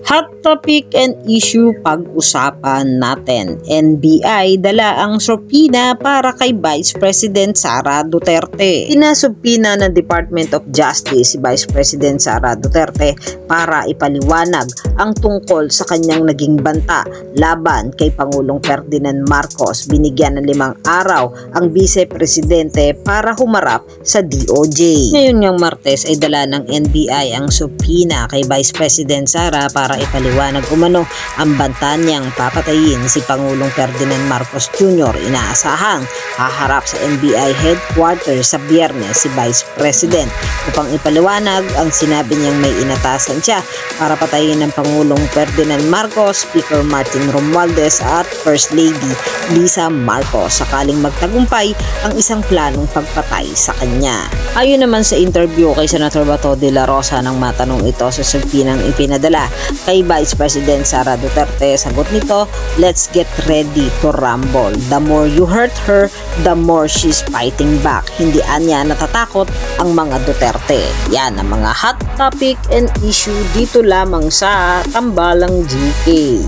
Hot topic and issue pag-usapan natin. NBI dala ang subpoena para kay Vice President Sara Duterte. Pinasubpoena ng Department of Justice si Vice President Sara Duterte para ipaliwanag ang tungkol sa kanyang naging banta laban kay Pangulong Ferdinand Marcos. Binigyan ng 5 araw ang Vice Presidente para humarap sa DOJ. Ngayon ngang Martes ay dala ng NBI ang subpoena kay Vice President Sara para ipaliwanag umano ang banta niyang papatayin si Pangulong Ferdinand Marcos Jr. Inaasahang haharap sa NBI headquarters sa Biyernes si Vice President upang ipaliwanag ang sinabi niyang may inatasan siya para patayin ng Pangulong Ferdinand Marcos, Speaker Martin Romualdez at First Lady Lisa Marcos sakaling magtagumpay ang isang planong pagpatay sa kanya. Ayon naman sa interview kay Senator Bato de la Rosa nang matanong ito sa subpoenang ipinadala kay Vice President Sara Duterte, sagot nito, "Let's get ready to rumble. The more you hurt her, the more she's fighting back." Hindi anya natatakot ang mga Duterte. Yan ang mga hot topic and issue dito lamang sa Tambalang GK.